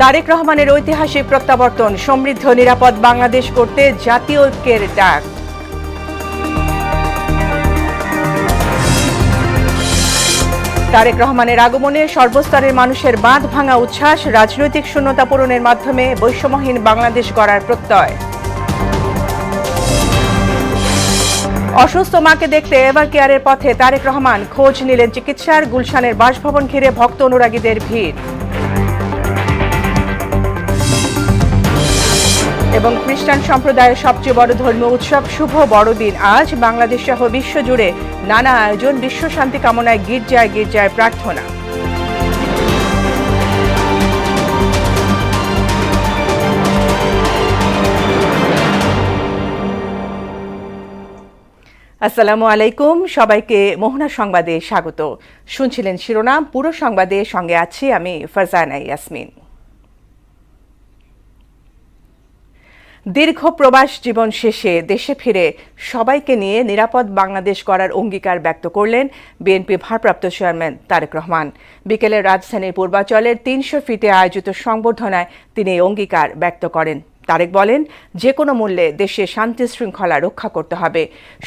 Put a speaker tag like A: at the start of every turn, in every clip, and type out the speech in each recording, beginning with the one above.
A: তারেক রহমানের ঐতিহাসিক প্রত্যাবর্তন, সমৃদ্ধ নিরাপদ বাংলাদেশ করতে জাতীয় ঐক্যের ডাক। তারেক রহমানের আগমনে সর্বস্তরের মানুষের বাঁধ ভাঙা উচ্ছ্বাস, রাজনৈতিক শূন্যতা পূরণের মাধ্যমে বৈষম্যহীন বাংলাদেশ গড়ার প্রত্যয়। অসুস্থ মাকে দেখতে এভার কেয়ারের পথে তারেক রহমান, খোঁজ নিলেন চিকিৎসার। গুলশানের বাসভবন ঘিরে ভক্ত অনুরাগীদের ভিড়। এবং খ্রিস্টান সম্প্রদায়ের সবচেয়ে বড় ধর্মীয় উৎসব শুভ বড়দিন আজ। বাংলাদেশ সহ বিশ্বজুড়ে নানা আয়োজন, বিশ্ব শান্তি কামনায় গির্জায় গির্জায় প্রার্থনা। আসসালামু আলাইকুম, সবাইকে মোহনা সংবাদে স্বাগত। শুনছিলেন শিরোনাম, পুরো সংবাদে সঙ্গে আছি আমি ফারজানা ইয়াসমিন। দীর্ঘ প্রবাস জীবন শেষে দেশে ফিরে সবাইকে নিয়ে নিরাপদ বাংলাদেশ গড়ার অঙ্গীকার ব্যক্ত করলেন বিএনপি ভারপ্রাপ্ত চেয়ারম্যান তারেক রহমান। বিকেলে রাজধানীর পূর্বাচলের ৩০০ ফিটে আয়োজিত সংবর্ধনায় তিনি এই অঙ্গীকার ব্যক্ত করেন। তারেক বলেন, যে কোনো মূল্যে দেশে শান্তি শৃঙ্খলা রক্ষা করতে হবে।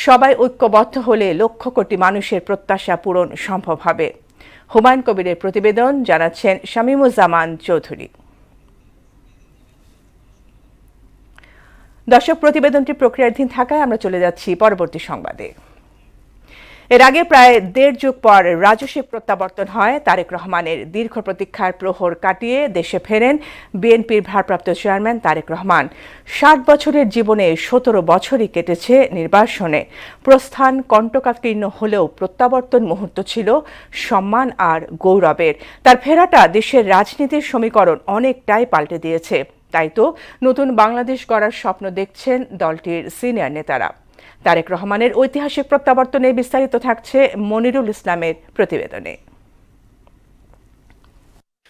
A: সবাই ঐক্যবদ্ধ হলে লক্ষ কোটি মানুষের প্রত্যাশা পূরণ সম্ভব হবে। হুমায়ুন কবিরের প্রতিবেদন, জানাচ্ছেন শামীমুজ্জামান চৌধুরী। দর্শক, প্রতিবেদনটি প্রক্রিয়াধীন থাকায় আমরা চলে যাচ্ছি পরবর্তী সংবাদে। এর আগে প্রায় দেড় যুগ পর রাজস্বিক প্রত্যাবর্তন হয় তারেক রহমানের। দীর্ঘ প্রতীক্ষার প্রহর কাটিয়ে দেশে ফেরেন বিএনপির ভারপ্রাপ্ত চেয়ারম্যান তারেক রহমান। ৬০ বছরের জীবনে ১৭ বছরই কেটেছে নির্বাসনে। প্রস্থান কণ্টকাকীর্ণ হলেও প্রত্যাবর্তন মুহূর্ত ছিল সম্মান আর গৌরবের। তার ফেরাটা দেশের রাজনীতির সমীকরণ অনেকটাই পাল্টে দিয়েছে। তাই তো নতুন বাংলাদেশ গড়ার স্বপ্ন দেখছেন দলটির সিনিয়র নেতারা। তারেক রহমানের ঐতিহাসিক প্রত্যাবর্তনে বিস্তারিত থাকছে মনিরুল ইসলামের প্রতিবেদনে।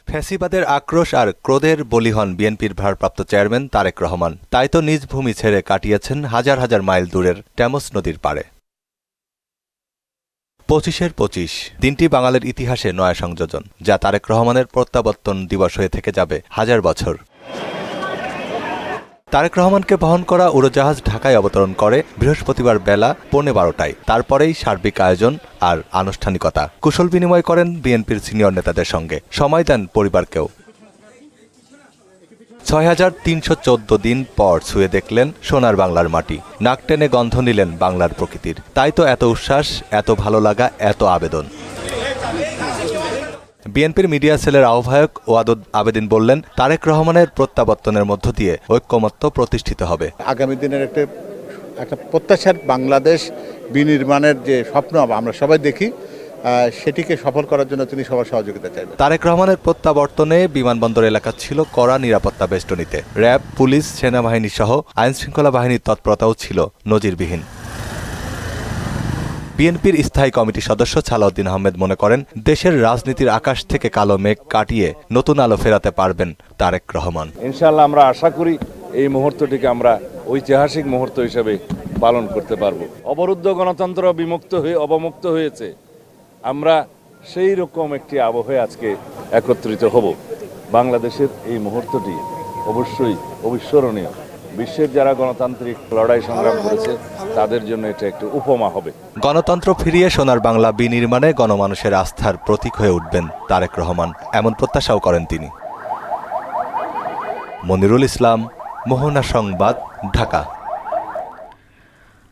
B: ফ্যাসিবাদের আক্রোশ আর ক্রোধের বলি হন বিএনপির ভারপ্রাপ্ত চেয়ারম্যান তারেক রহমান। তাই তো নিজ ভূমি ছেড়ে কাটিয়েছেন হাজার হাজার মাইল দূরের টেমস নদীর পাড়ে। ২৫-এর ২৫ দিনটি বাঙালির ইতিহাসে নয়া সংযোজন, যা তারেক রহমানের প্রত্যাবর্তন দিবস হয়ে থেকে যাবে হাজার বছর। তারেক রহমানকে বহন করা উড়োজাহাজ ঢাকায় অবতরণ করে বৃহস্পতিবার বেলা ১৫:১২টায়। তারপরেই সার্বিক আয়োজন আর আনুষ্ঠানিকতা। কুশল বিনিময় করেন বিএনপির সিনিয়র নেতাদের সঙ্গে, সময় দেন পরিবারকেও। ৬,৩১৪ দিন পর ছুঁয়ে দেখলেন সোনার বাংলার মাটি। নাক টেনে গন্ধ নিলেন বাংলার প্রকৃতির। তাই তো এত উচ্ছ্বাস, এত ভালো লাগা, এত আবেদন। বিএনপির মিডিয়া সেলের আহ্বায়ক ওয়াদুদ আবেদিন বললেন, তারেক রহমানের প্রত্যাবর্তনের মধ্য দিয়ে ঐক্যমত্য প্রতিষ্ঠিত হবে।
C: আগামী দিনের একটা প্রত্যাশার বাংলাদেশ বিনির্মাণের যে স্বপ্ন আমরা সবাই দেখি, সেটিকে সফল করার জন্য তিনি সবার সহযোগিতা চাইবেন।
B: তারেক রহমানের প্রত্যাবর্তনে বিমানবন্দর এলাকা ছিল কড়া নিরাপত্তা বেষ্টনীতে। র্যাব, পুলিশ, সেনাবাহিনী সহ আইনশৃঙ্খলা বাহিনীর তৎপরতাও ছিল নজিরবিহীন। বিএনপির স্থায়ী কমিটির সদস্য ছালাউদ্দিন আহমেদ মনে করেন, দেশের রাজনীতির আকাশ থেকে কালো মেঘ কাটিয়ে নতুন আলো ফেরাতে পারবেন তারেক রহমান।
D: ইনশাআল্লাহ আমরা আশা করি এই মুহূর্তটিকে আমরা ঐতিহাসিক মুহূর্ত হিসেবে পালন করতে পারব। অবরুদ্ধ গণতন্ত্র অবমুক্ত হয়েছে। আমরা সেই রকম একটি আবহে আজকে একত্রিত হব। বাংলাদেশের এই মুহূর্তটি অবশ্যই অবিস্মরণীয়। বিশ্বের যারা গণতান্ত্রিক লড়াই সংগ্রাম করেছে তাদের জন্য এটা একটি উপমা হবে।
B: গণতন্ত্র ফিরিয়ে সোনার বাংলা বিনির্মাণে গণমানুষের আস্থার প্রতীক হয়ে উঠবেন তারেক রহমান, এমন প্রত্যাশাও করেন তিনি। মনিরুল ইসলাম, মোহনা সংবাদ, ঢাকা।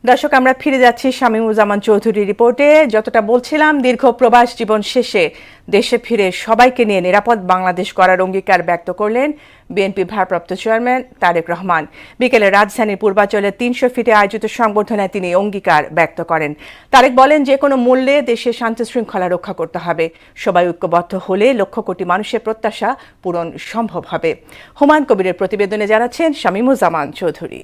A: দর্শক, আমরা ফিরে যাচ্ছি শামীমুজ্জামান চৌধুরীর রিপোর্টে। যতটা বলছিলাম, দীর্ঘ প্রবাস জীবন শেষে দেশে ফিরে সবাইকে নিয়ে নিরাপদ বাংলাদেশ গড়ার অঙ্গীকার ব্যক্ত করলেন বিএনপি ভারপ্রাপ্ত চেয়ারম্যান তারেক রহমান। বিকেলে রাজধানীর পূর্বাচলের ৩০০ ফিটে আয়োজিত সংবর্ধনায় তিনি অঙ্গীকার ব্যক্ত করেন। তারেক বলেন, যে কোনো মূল্যে দেশে শান্তি শৃঙ্খলা রক্ষা করতে হবে। সবাই ঐক্যবদ্ধ হলে লক্ষ কোটি মানুষের প্রত্যাশা পূরণ সম্ভব হবে। হুমায়ুন কবিরের প্রতিবেদনে জানাচ্ছেন শামীমুজ্জামান চৌধুরী।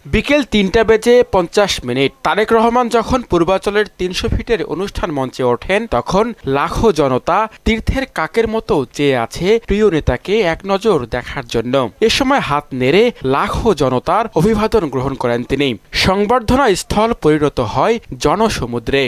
E: বিকেল ৩:৫০ তারেক রহমান যখন পূর্বাচলের ৩০০ ফিটের অনুষ্ঠান মঞ্চে ওঠেন, তখন লাখো জনতা তীর্থের কাকের মতো চেয়ে আছে প্রিয় নেতাকে এক নজর দেখার জন্য। এ সময় হাত নেড়ে লাখো জনতার অভিবাদন গ্রহণ করেন তিনি। সংবর্ধনা স্থল পরিণত হয় জনসমুদ্রে।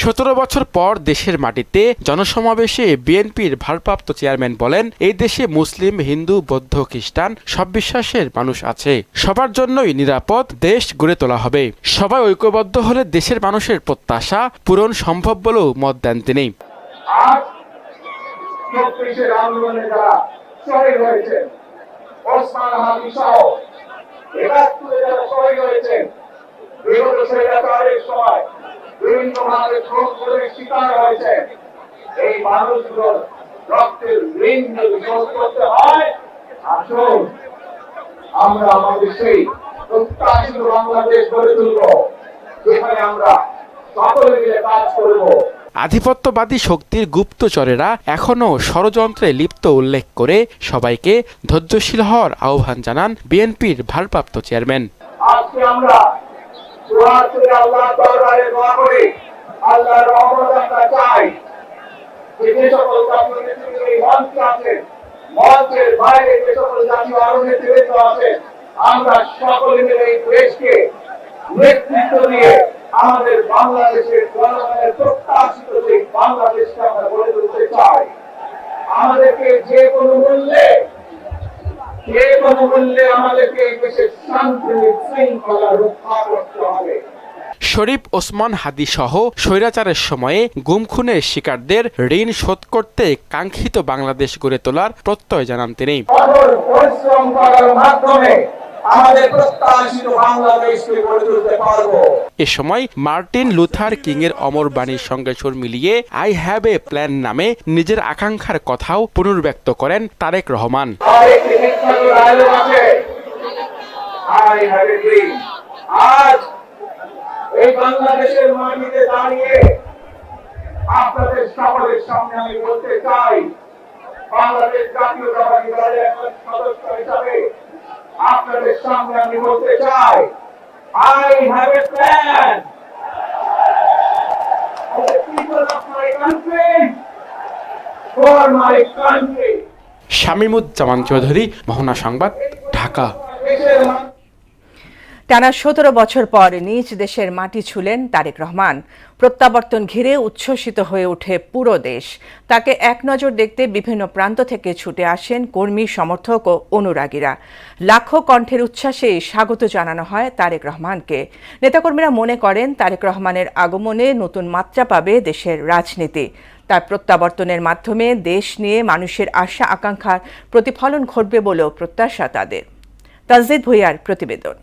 E: 17 বছর পর দেশের মাটিতে জনসমাবেশে বিএনপির ভারপ্রাপ্ত চেয়ারম্যান বলেন, এই দেশে মুসলিম, হিন্দু, বৌদ্ধ, খ্রিস্টান সব বিশ্বাসের মানুষ আছে। সবার জন্যই নিরাপদ দেশ গড়ে তোলা হবে। সবাই ঐক্যবদ্ধ হলে দেশের মানুষের প্রত্যাশা পূরণ সম্ভব বলেও মত দেন তিনি।
F: আন্দোলনে যারা শহীদ হয়েছেন, ওসমান হাদি সহ ৭১ যারা শহীদ হয়েছেন, বিগত স্বৈরাচারের সময় বিভিন্নভাবে সংঘর্ষের শিকার হয়েছেন, এই মানুষগুলোর রক্তের ঋণ যদি শোধ করতে হয়, আসুন আমরা আমাদের সেই প্রত্যাশিত বাংলাদেশ গড়ে তুলব, যেখানে আমরা সকলে মিলে কাজ করব।
E: আধিপত্যবাদী শক্তির গুপ্তচরেরা এখনও ষড়যন্ত্রে লিপ্ত উল্লেখ করে সবাইকে ধৈর্যশীল হওয়ার আহ্বান জানান বিএনপির ভারপ্রাপ্ত চেয়ারম্যান।
F: আজকে আমরা আল্লাহর দরবারে দোয়া করি, আল্লাহর রহমত আমরা চাই। যে সকল জাতীয় নেতৃত্ব এই মঞ্চে আছেন, মঞ্চের বাইরে যে সকল জাতীয় আরো নেতৃত্ব আছেন, আমরা সকলে মিলে এই দেশকে নেতৃত্ব দিয়ে আমাদের বাংলাদেশের জনগণের প্রত্যাশিত যে বাংলাদেশকে আমরা গড়ে তুলতে চাই। আমাদেরকে যে কোনো মূল্যে আমাদেরকে এই দেশের শান্তি শৃঙ্খলা রক্ষা করতে হবে।
E: শরীফ ওসমান হাদি সহ স্বৈরাচারের সময়ে গুম খুনের শিকারদের ঋণ শোধ করতে কাঙ্ক্ষিত বাংলাদেশ গড়ে তোলার প্রত্যয় জানান তিনি।
F: কঠোর পরিশ্রম করার মাধ্যমে আমাদের প্রত্যাশিত বাংলাদেশকে গড়ে তুলতে পারবো।
E: এ সময় মার্টিন লুথার কিং এর অমর বাণীর সঙ্গে সুর মিলিয়ে আই হ্যাভ এ প্ল্যান নামে নিজের আকাঙ্ক্ষার কথাও পুনর্ব্যক্ত করেন তারেক রহমান।
F: আজ এই বাংলাদেশের মাটিতে দাঁড়িয়ে আপনাদের সকলের সামনে আমি বলতে চাই, বাংলাদেশ জাতীয়তাবাদী দলের একজন সদস্য হিসাবে আপনাদের সামনে আমি বলতে চাই, I have a plan for the people of my country, for my country.
E: Shamimuzzaman Chowdhury, মোহনা সংবাদ, ঢাকা।
A: টানা 17 বছর পর নিজ দেশের মাটি ছুঁলেন তারেক রহমান। প্রত্যাবর্তন ঘিরে উচ্ছ্বসিত হয়ে ওঠে পুরো দেশ। তাকে এক নজর দেখতে বিভিন্ন প্রান্ত থেকে ছুটে আসেন কর্মী, সমর্থক ও অনুরাগীরা। লাখো কণ্ঠের উচ্ছ্বাসে স্বাগত জানানো হয় তারেক রহমানকে। নেতাকর্মীরা মনে করেন তারেক রহমানের আগমনে নতুন মাত্রা পাবে দেশের রাজনীতি। তার প্রত্যাবর্তনের মাধ্যমে দেশ নিয়ে মানুষের আশা আকাঙ্ক্ষার প্রতিফলন ঘটবে বলেও প্রত্যাশা তাদের। তাজদিদ ভুঁইয়ার প্রতিবেদন।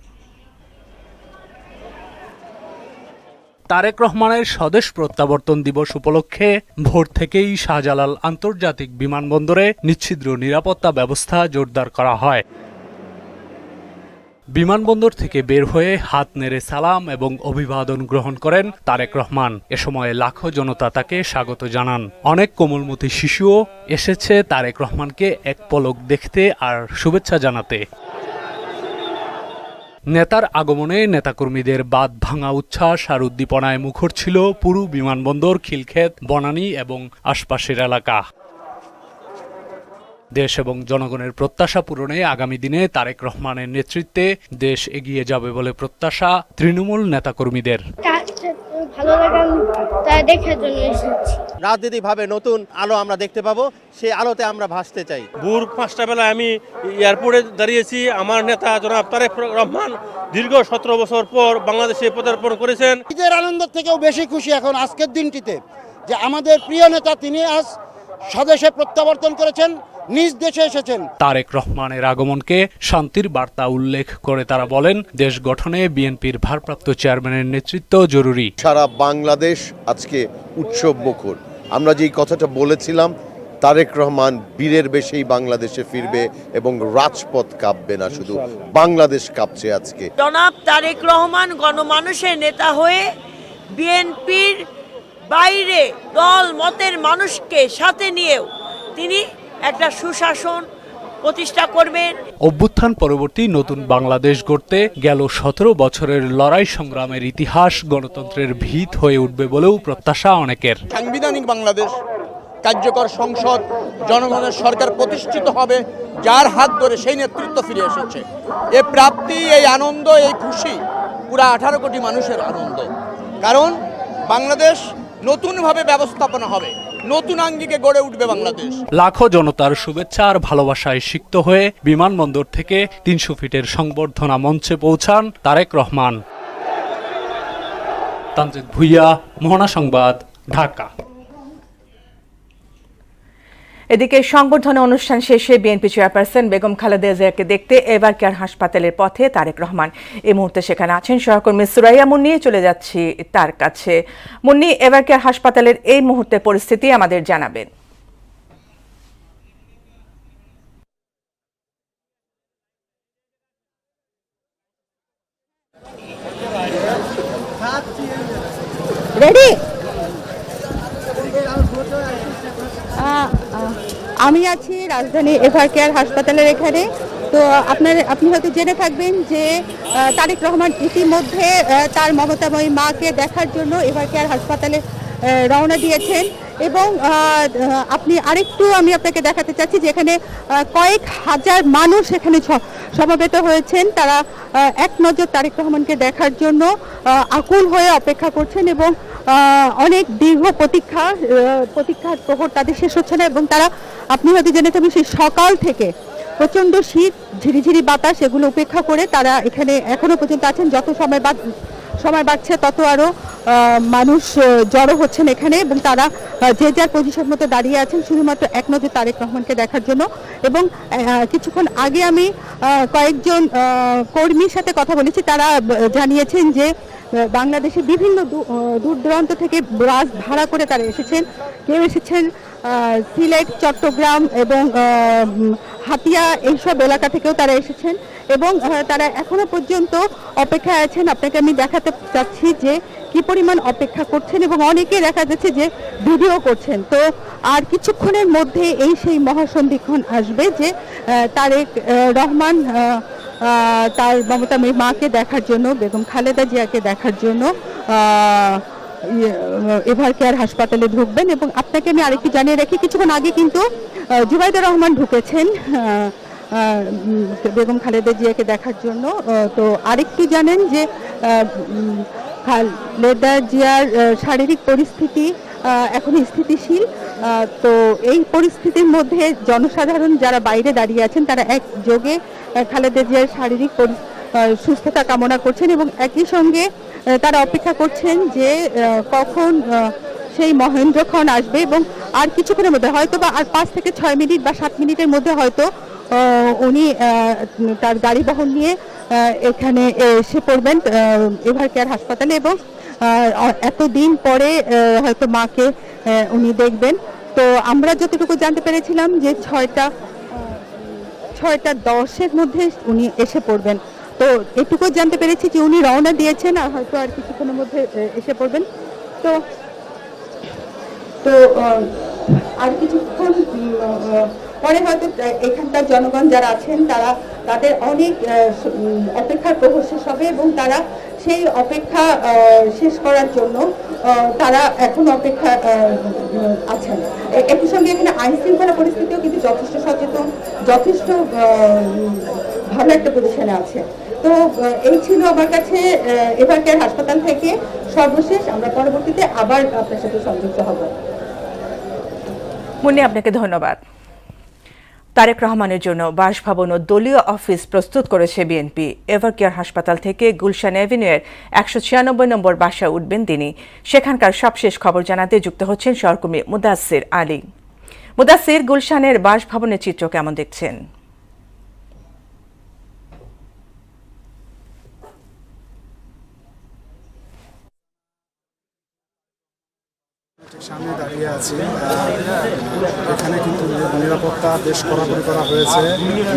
G: তারেক রহমানের স্বদেশ প্রত্যাবর্তন দিবস উপলক্ষে ভোর থেকেই শাহজালাল আন্তর্জাতিক বিমানবন্দরে নিশ্ছিদ্র নিরাপত্তা ব্যবস্থা জোরদার করা হয়। বিমানবন্দর থেকে বের হয়ে হাত নেড়ে সালাম এবং অভিবাদন গ্রহণ করেন তারেক রহমান। এ সময় লাখো জনতা তাকে স্বাগত জানান। অনেক কোমলমতি শিশুও এসেছে তারেক রহমানকে এক পলক দেখতে আর শুভেচ্ছা জানাতে। নেতার আগমনে নেতাকর্মীদের বাঁধ ভাঙা উচ্ছ্বাস আর উদ্দীপনায় মুখর ছিল পুরো বিমানবন্দর, খিলক্ষেত, বনানী এবং আশপাশের এলাকা। দেশ এবং জনগণের প্রত্যাশা পূরণে আগামী দিনে তারেক রহমানের নেতৃত্বে দেশ এগিয়ে যাবে বলে প্রত্যাশা তৃণমূল নেতাকর্মীদের।
H: ভালো লাগা তাই দেখার জন্য এসেছি।
I: রাজনীতিভাবে নতুন আলো আমরা দেখতে পাবো, সেই আলোতে আমরা ভাসতে চাই।
J: ভোর 5টা বেলায় আমি এয়ারপোর্টে দাঁড়িয়েছি। আমার নেতা জনাব তারেক রহমান দীর্ঘ 17 বছর পর বাংলাদেশে পদার্পণ করেছেন।
K: ঈদের আনন্দ থেকেও বেশি খুশি এখন আজকের দিনটিতে যে আমাদের প্রিয় নেতা তিনি আজ স্বদেশে প্রত্যাবর্তন করেছেন, নিজ দেশে এসেছেন।
G: তারেক রহমানের আগমনকে শান্তির বার্তা উল্লেখ করে তারা বলেন, দেশ গঠনে বিএনপির ভারপ্রাপ্ত চেয়ারম্যানের নেতৃত্ব জরুরি।
L: সারা বাংলাদেশ আজকে উৎসব মুখর। আমরা যেই কথাটা বলেছিলাম, তারেক রহমান বীরের বেশেই বাংলাদেশে ফিরবে এবং রাজপথ কাঁপবে না, শুধু বাংলাদেশ কাঁপছে আজকে।
M: জনাব তারেক রহমান গণমানুষের নেতা হয়ে বিএনপির বাইরে দল মতের মানুষকে সাথে নিয়েও তিনি একটা সুশাসন প্রতিষ্ঠা করবেন।
G: অভ্যুত্থান পরবর্তী নতুন বাংলাদেশ গড়তে গেল 17 বছরের লড়াই সংগ্রামের ইতিহাস গণতন্ত্রের ভিত হয়ে উঠবে বলেও প্রত্যাশা অনেকের।
K: সাংবিধানিক বাংলাদেশ, কার্যকর সংসদ, জনগণের সরকার প্রতিষ্ঠিত হবে, যার হাত ধরে সেই নেতৃত্ব ফিরে এসেছে। এই প্রাপ্তি, এই আনন্দ, এই খুশি পুরা 18 কোটি মানুষের আনন্দ। কারণ বাংলাদেশ নতুনভাবে ব্যবস্থাপনা হবে, নতুন আঙ্গিকে গড়ে উঠবে বাংলাদেশ।
G: লাখো জনতার শুভেচ্ছা আর ভালোবাসায় সিক্ত হয়ে বিমানবন্দর থেকে 300 ফিটের সংবর্ধনা মঞ্চে পৌঁছান তারেক রহমান। তানজিদ ভুইয়া, মোহনা সংবাদ, ঢাকা।
A: এদিকে সংবর্ধনা অনুষ্ঠান শেষে বিএনপি চেয়ারপারসন বেগম খালেদা জিয়াকে দেখতে এভার কেয়ার হাসপাতালের পথে তারেক রহমান। এই মুহূর্তে সেখানে আছেন সহকর্মী সুরাইয়া মুন্নি। চলে যাচ্ছি তার কাছে। মুন্নি, এভার কেয়ার হাসপাতালের এই মুহূর্তে পরিস্থিতি আমাদের জানাবেন।
N: রেডি? আমি আছি রাজধানী এভার কেয়ার হাসপাতালের এখানে। তো আপনি হয়তো জেনে থাকবেন যে তারেক রহমান ইতিমধ্যে তার মমতাময়ী মাকে দেখার জন্য এভার কেয়ার হাসপাতালে রওনা দিয়েছেন এবং আমি আপনাকে দেখাতে চাচ্ছি যে এখানে কয়েক হাজার মানুষ এখানে সমবেত হয়েছেন। তারা এক নজর তারেক রহমানকে দেখার জন্য আকুল হয়ে অপেক্ষা করছেন এবং অনেক দীর্ঘ প্রতীক্ষার প্রহর তাদের শেষ হচ্ছে না এবং তারা, আপনি হয়তো জেনে থাকবেন, সেই সকাল থেকে প্রচণ্ড শীত, ঝিরিঝিরি বাতাস, এগুলো উপেক্ষা করে তারা এখানে এখনো পর্যন্ত আছেন। যত সময় বাড়ছে তত আরও মানুষ জড়ো হচ্ছেন এখানে এবং তারা যে যার পজিশন মতো দাঁড়িয়ে আছেন শুধুমাত্র এক নজর তারেক রহমানকে দেখার জন্য। এবং কিছুক্ষণ আগে আমি কয়েকজন কর্মীর সাথে কথা বলেছি, তারা জানিয়েছেন যে বাংলাদেশের বিভিন্ন দূর দূরান্ত থেকে বাস ভাড়া করে তারা এসেছেন। কেউ এসেছেন সিলেট, চট্টগ্রাম এবং হাতিয়া এইসব এলাকা থেকেও তারা এসেছেন এবং তারা এখনো পর্যন্ত অপেক্ষায় আছেন। আপনাকে আমি দেখাতে চাচ্ছি যে কি পরিমাণ অপেক্ষা করছেন এবং অনেকে দেখা যাচ্ছে যে ভিডিও করছেন। তো আর কিছুক্ষণের মধ্যে সেই মহাসন্ধিক্ষণ আসবে যে তারেক রহমান তার মমতাময়ী মাকে দেখার জন্য, বেগম খালেদা জিয়াকে দেখার জন্য এভার কেয়ার হাসপাতালে ঢুকবেন। এবং আপনাকে আমি আরেকটি জানিয়ে রাখি, কিছুক্ষণ আগে কিন্তু জুবাইদা রহমান ঢুকেছেন বেগম খালেদা জিয়াকে দেখার জন্য। তো আরেকটু জানেন যে খালেদা জিয়ার শারীরিক পরিস্থিতি এখন স্থিতিশীল। তো এই পরিস্থিতির মধ্যে জনসাধারণ যারা বাইরে দাঁড়িয়ে আছেন তারা একযোগে খালেদা জিয়ার শারীরিক সুস্থতা কামনা করছেন এবং একই সঙ্গে তারা অপেক্ষা করছেন যে কখন সেই মহেন্দ্রক্ষণ আসবে এবং আর কিছুক্ষণের মধ্যে হয়তো বা আর 5 থেকে 6 মিনিট বা 7 মিনিটের মধ্যে হয়তো উনি তার গাড়ি বহন নিয়ে এখানে এসে পড়বেন এভার কেয়ার হাসপাতালে এবং এতদিন পরে হয়তো মাকে উনি দেখবেন। তো আমরা যতটুকু জানতে পেরেছিলাম যে 6:10 মধ্যে উনি এসে পড়বেন। তো এটুকু জানতে পেরেছি যে উনি রওনা দিয়েছেন আর হয়তো আর কিছুক্ষণের মধ্যে এসে পড়বেন। তো আর কিছুক্ষণ পরে হয়তো এখানকার জনগণ যারা আছেন তাদের অনেক অপেক্ষার প্রহর শেষ হবে এবং তারা সেই অপেক্ষা শেষ করার জন্য তারা এখন অপেক্ষা আছেন। একই সঙ্গে এখানে আইন শৃঙ্খলা পরিস্থিতিও কিন্তু যথেষ্ট সচেতন, যথেষ্ট ভালো একটা পজিশনে আছে। তো এই ছিল আমার কাছে এভার কেয়ার হাসপাতাল থেকে সর্বশেষ। আমরা পরবর্তীতে আবার আপনার সাথে সংযুক্ত হব।
A: মুন্নি, আপনাকে ধন্যবাদ। তারেক রহমানের জন্য বাসভবন ও দলীয় অফিস প্রস্তুত করেছে বিএনপি। এভার কেয়ার হাসপাতাল থেকে গুলশান এভিনিউয়ের 196 নম্বর বাসায় উঠবেন তিনি। সেখানকার সবশেষ খবর জানাতে যুক্ত হচ্ছেন সহকর্মী মুদাসসির আলী। মুদাসসির, গুলশানের বাসভবনের চিত্র কেমন দেখছেন?
O: সামনে দাঁড়িয়ে আছি। এখানে কিন্তু নিরাপত্তা বেশ কড়াকড়ি করা হয়েছে।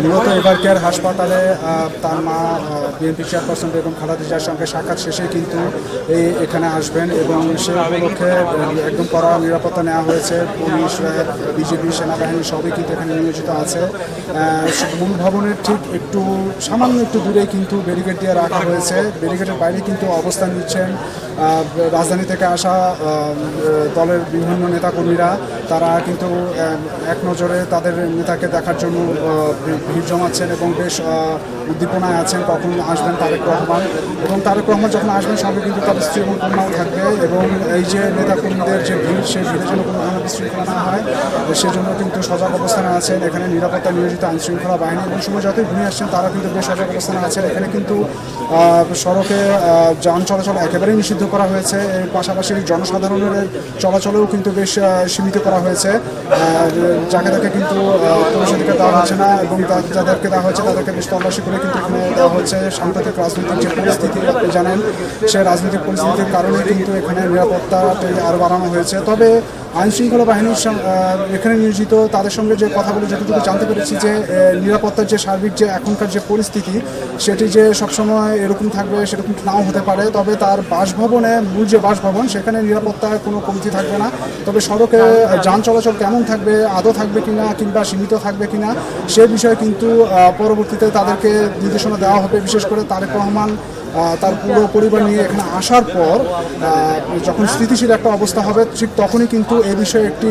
O: মূলত এভার কেয়ার হাসপাতালে তার মা বিএনপি চেয়ারপারসন বেগম খালেদা জিয়ার সঙ্গে সাক্ষাৎ শেষে কিন্তু এখানে আসবেন এবং সে উপলক্ষে একদম কড়া নিরাপত্তা নেওয়া হয়েছে। পুলিশ, বিজেপি, সেনাবাহিনী সবই কিন্তু এখানে নিয়োজিত আছে। মূল ভবনের ঠিক সামান্য একটু দূরে কিন্তু ব্যারিকেড দিয়ে রাখা হয়েছে। ব্যারিকেডের বাইরে কিন্তু অবস্থান নিচ্ছেন রাজধানী থেকে আসা দলের বিভিন্ন নেতাকর্মীরা তারা কিন্তু এক নজরে তাদের নেতাকে দেখার জন্য ভিড় জমাচ্ছেন এবং বেশ উদ্দীপনায় আছেন কখন আসবেন তারেক রহমান। এবং তারেক রহমান যখন আসবেন সঙ্গে কিন্তু তার স্ত্রী এবং কন্যাও থাকবে এবং এই যে নেতাকর্মীদের যে ভিড় সেই ভিড়ের জন্য কোনো ধরনের বিশৃঙ্খলা না হয় সেজন্য কিন্তু সজাগ অবস্থানে আছেন এখানে নিরাপত্তা নিয়োজিত আইনশৃঙ্খলা বাহিনী এবং সময় যতই ঘুরে আসছেন তারা কিন্তু বেশ সজাগ অবস্থানে আছেন। এখানে কিন্তু সড়কে যান চলাচল একেবারেই নিষিদ্ধ করা হয়েছে, এর পাশাপাশি জনসাধারণের চলাচলেও কিন্তু বেশ সীমিত করা হয়েছে। যাকে তাকে কিন্তু প্রবেশাধিকার দেওয়া হচ্ছে না এবং যাদেরকে দেওয়া হচ্ছে তাদেরকে বেশ তল্লাশি করে কিন্তু এখানে দেওয়া হচ্ছে। সাম্প্রতিক রাজনৈতিক যে পরিস্থিতি আপনি জানেন সেই রাজনৈতিক পরিস্থিতির কারণে কিন্তু এখানে নিরাপত্তাতে আরও বাড়ানো হয়েছে। তবে আইনশৃঙ্খলা বাহিনীর এখানে নিয়োজিত তাদের সঙ্গে যে কথাগুলো যতটুকু জানতে পেরেছি যে নিরাপত্তার যে সার্বিক যে এখনকার যে পরিস্থিতি সেটি যে সবসময় এরকম থাকবে সেরকম নাও হতে পারে। তবে তার বাসভবনে মূল যে বাসভবন সেখানে নিরাপত্তার কোনো কমতি থাকবে না। তবে সড়কে যান চলাচল কেমন থাকবে, আদৌ থাকবে কিনা কিংবা সীমিত থাকবে কিনা সে বিষয়ে কিন্তু পরবর্তীতে তাদেরকে নির্দেশনা দেওয়া হবে। বিশেষ করে তারেক রহমান তার পুরো পরিবার নিয়ে এখানে আসার পর যখন স্থিতিশীল একটা অবস্থা হবে ঠিক তখনই কিন্তু এই বিষয়ে একটি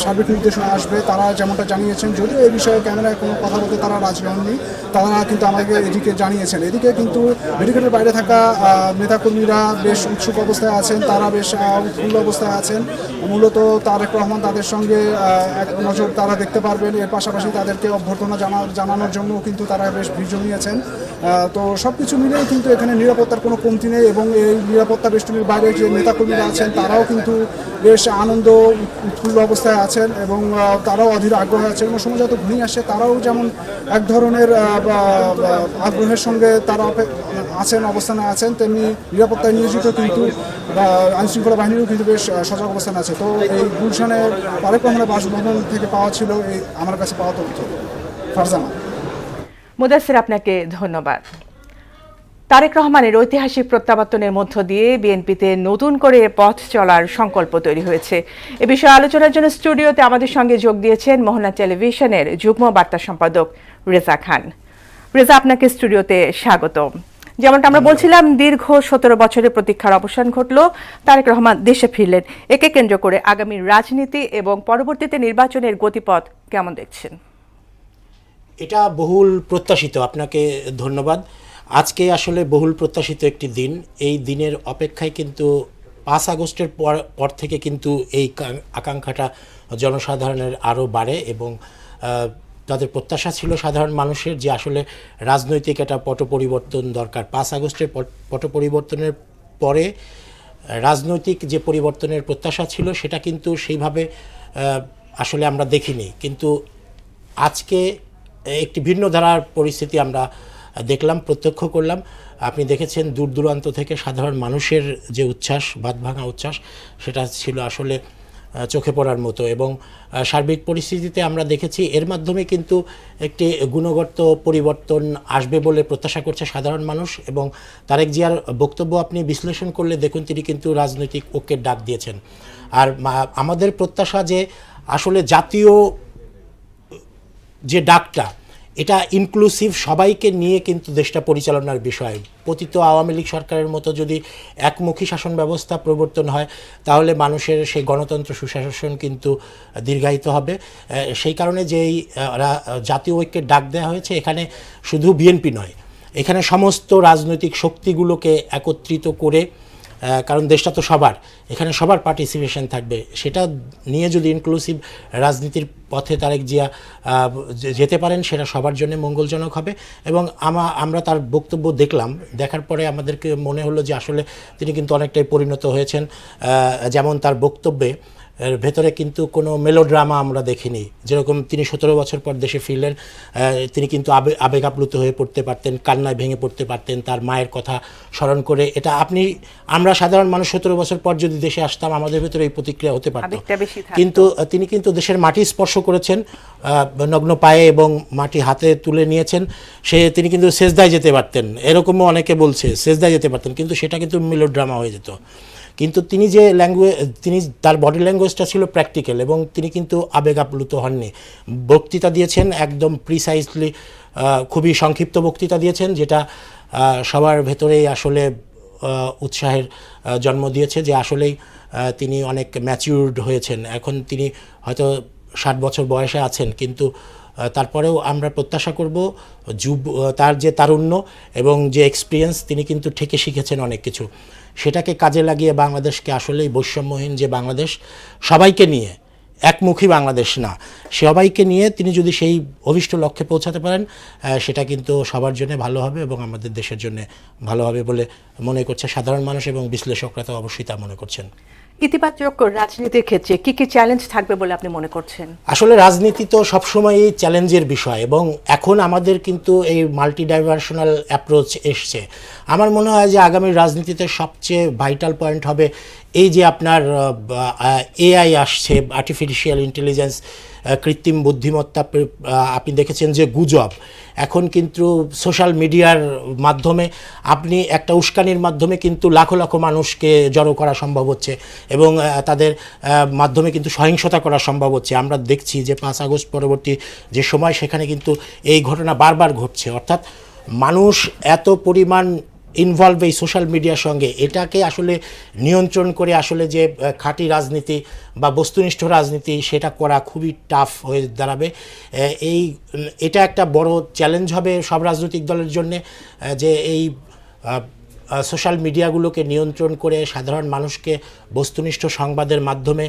O: সার্বিক নির্দেশনা আসবে। তারা যেমনটা জানিয়েছেন, যদিও এই বিষয়ে ক্যামেরায় কোনো কথা বলতে তারা রাজি হননি, তারা কিন্তু আমাকে এদিকে জানিয়েছেন। এদিকে কিন্তু ব্যারিকেডের বাইরে থাকা নেতাকর্মীরা বেশ উৎসুক অবস্থায় আছেন, তারা বেশ উৎফুল্ল অবস্থায় আছেন। মূলত তারেক রহমান তাদের সঙ্গে এক নজর তারা দেখতে পারবেন, এর পাশাপাশি তাদেরকে অভ্যর্থনা জানানোর জন্য কিন্তু তারা বেশ ভিড় জমিয়েছেন। তো সব কিছু মিলেই কিন্তু এখানে নিরাপত্তার কোনো কমতি নেই এবং এই নিরাপত্তা বেষ্টনীর বাইরে যে নেতাকর্মীরা আছেন তারাও কিন্তু বেশ আনন্দ উৎফুল্ল অবস্থায় আছেন এবং তারাও অধীর আগ্রহে আছেন এবং সময় যত ঘনিয়ে আসে তারাও যেমন এক ধরনের আগ্রহের সঙ্গে তারা আছেন, অবস্থানে আছেন, তেমনি নিরাপত্তায় নিয়োজিত কিন্তু আইনশৃঙ্খলা বাহিনীরও কিন্তু বেশ সজাগ অবস্থানে আছে। তো এই গুলশানের তারেক রহমানের বাসভবন থেকে পাওয়া ছিল এই আমার কাছে পাওয়া তথ্য। ফারজানা।
A: মুদাসসির, আপনাকে ধন্যবাদ। তারেক রহমানের ঐতিহাসিক প্রত্যাবর্তনের মধ্য দিয়ে বিএনপিতে নতুন করে পথ চলার সংকল্প তৈরি হয়েছে। এ বিষয়ে আলোচনার জন্য স্টুডিওতে আমাদের সঙ্গে যোগ দিয়েছেন মোহনা টেলিভিশনের যুগ্ম বার্তা সম্পাদক রেজা খান। রেজা, আপনাকে স্টুডিওতে স্বাগত। যেমনটা আমরা বলছিলাম, দীর্ঘ 17 বছরের প্রতীক্ষার অবসান ঘটল, তারেক রহমান দেশে ফিরলেন। একে কেন্দ্র করে আগামী রাজনীতি এবং পরবর্তীতে নির্বাচনের গতিপথ কেমন দেখছেন?
P: এটা বহুল প্রত্যাশিত। আপনাকে ধন্যবাদ। আজকে আসলে বহুল প্রত্যাশিত একটি দিন। এই দিনের অপেক্ষায় কিন্তু 5 আগস্টের পর থেকে কিন্তু এই আকাঙ্ক্ষাটা জনসাধারণের আরও বাড়ে এবং তাদের প্রত্যাশা ছিল সাধারণ মানুষের যে আসলে রাজনৈতিক একটা পট পরিবর্তন দরকার। 5 আগস্টের পট পরিবর্তনের পরে রাজনৈতিক যে পরিবর্তনের প্রত্যাশা ছিল সেটা কিন্তু সেইভাবে আসলে আমরা দেখিনি। কিন্তু আজকে একটি ভিন্ন ধারার পরিস্থিতি আমরা দেখলাম, প্রত্যক্ষ করলাম। আপনি দেখেছেন দূর দূরান্ত থেকে সাধারণ মানুষের যে উচ্ছ্বাস, বাঁধভাঙা উচ্ছ্বাস, সেটা ছিল আসলে চোখে পড়ার মতো এবং সার্বিক পরিস্থিতিতে আমরা দেখেছি এর মাধ্যমে কিন্তু একটি গুণগত পরিবর্তন আসবে বলে প্রত্যাশা করছে সাধারণ মানুষ। এবং তারেক জিয়ার বক্তব্য আপনি বিশ্লেষণ করলে দেখুন তিনি কিন্তু রাজনৈতিক ঐক্যের ডাক দিয়েছেন। আর আমাদের প্রত্যাশা যে আসলে জাতীয় যে ডাকটা এটা ইনক্লুসিভ, সবাইকে নিয়ে কিন্তু দেশটা পরিচালনার বিষয়। পতিত আওয়ামী লীগ সরকারের মতো যদি একমুখী শাসন ব্যবস্থা প্রবর্তন হয় তাহলে মানুষের সেই গণতন্ত্র সুশাসন কিন্তু দীর্ঘায়িত হবে। সেই কারণে যেই জাতীয় ঐক্যের ডাক দেওয়া হয়েছে, এখানে শুধু বিএনপি নয়, এখানে সমস্ত রাজনৈতিক শক্তিগুলোকে একত্রিত করে, কারণ দেশটা তো সবার, এখানে সবার পার্টিসিপেশন থাকবে, সেটা নিয়ে যদি ইনক্লুসিভ রাজনীতির পথে তারেক জিয়া যেতে পারেন সেটা সবার জন্য মঙ্গলজনক হবে। এবং আমরা তার বক্তব্য দেখলাম, দেখার পরে আমাদেরকে মনে হলো যে আসলে তিনি কিন্তু অনেকটাই পরিণত হয়েছেন। যেমন তার বক্তব্যে ভেতরে কিন্তু কোনো মেলোড্রামা আমরা দেখিনি। যেরকম তিনি 17 বছর পর দেশে ফিরলেন, তিনি কিন্তু আবেগ আপ্লুত হয়ে পড়তে পারতেন, কান্নায় ভেঙে পড়তে পারতেন তার মায়ের কথা স্মরণ করে। এটা আমরা সাধারণ মানুষ 17 বছর পর যদি দেশে আসতাম আমাদের ভেতরে এই প্রতিক্রিয়া হতে পারত। কিন্তু তিনি কিন্তু দেশের মাটি স্পর্শ করেছেন নগ্ন পায়ে এবং মাটি হাতে তুলে নিয়েছেন। তিনি কিন্তু সেজদায় যেতে পারতেন, এরকমও অনেকে বলছে সেজদায় যেতে পারতেন, কিন্তু সেটা কিন্তু মেলোড্রামা হয়ে যেত। কিন্তু তিনি তার বডি ল্যাঙ্গুয়েজটা ছিল প্র্যাকটিক্যাল এবং তিনি কিন্তু আবেগ আপ্লুত হননি। বক্তৃতা দিয়েছেন একদম প্রিসাইজলি, খুবই সংক্ষিপ্ত বক্তৃতা দিয়েছেন, যেটা সবার ভেতরেই আসলে উৎসাহের জন্ম দিয়েছে যে আসলেই তিনি অনেক ম্যাচিউরড হয়েছেন, এখন তিনি হয়তো 60 বছর বয়সে আছেন, কিন্তু তারপরেও আমরা প্রত্যাশা করব তার যে তারুণ্য এবং যে এক্সপিরিয়েন্স, তিনি কিন্তু থেকে শিখেছেন অনেক কিছু, সেটাকে কাজে লাগিয়ে বাংলাদেশকে আসলেই বৈষম্যহীন যে বাংলাদেশ, সবাইকে নিয়ে, একমুখী বাংলাদেশ না, সবাইকে নিয়ে তিনি যদি সেই অভিষ্ট লক্ষ্যে পৌঁছাতে পারেন, সেটা কিন্তু সবার জন্য ভালো হবে এবং আমাদের দেশের জন্য ভালো হবে বলে মনে করছে সাধারণ মানুষ, এবং বিশ্লেষকরা তো অবশ্যই তা মনে করছেন।
A: ইতিবাচক রাজনীতির ক্ষেত্রে কি কি চ্যালেঞ্জ থাকবে বলে আপনি মনে করছেন?
P: আসলে রাজনীতি তো সবসময়ই চ্যালেঞ্জের বিষয়, এবং এখন আমাদের কিন্তু এই মাল্টি ডাইভার্সনাল অ্যাপ্রোচ এসছে। আমার মনে হয় যে আগামী রাজনীতিতে সবচেয়ে ভাইটাল পয়েন্ট হবে এই যে আপনার এআই আসছে, আর্টিফিশিয়াল ইন্টেলিজেন্স, কৃত্রিম বুদ্ধিমত্তা। আপনি দেখেছেন যে গুজব এখন কিন্তু সোশ্যাল মিডিয়ার মাধ্যমে, আপনি একটা উস্কানির মাধ্যমে কিন্তু লাখো লাখো মানুষকে জড়ো করা সম্ভব হচ্ছে, এবং তাদের মাধ্যমে কিন্তু সহিংসতা করা সম্ভব হচ্ছে। আমরা দেখছি যে 5 আগস্ট পরবর্তী যে সময়, সেখানে কিন্তু এই ঘটনা বারবার ঘটছে। অর্থাৎ মানুষ এত পরিমাণ ইনভলভ এই সোশ্যাল মিডিয়ার সঙ্গে, এটাকে আসলে নিয়ন্ত্রণ করে আসলে যে খাঁটি রাজনীতি বা বস্তুনিষ্ঠ রাজনীতি, সেটা করা খুবই টাফ হয়ে দাঁড়াবে। এটা একটা বড় চ্যালেঞ্জ হবে সব রাজনৈতিক দলের জন্যে, যে এই সোশ্যাল মিডিয়াগুলোকে নিয়ন্ত্রণ করে সাধারণ মানুষকে বস্তুনিষ্ঠ সংবাদের মাধ্যমে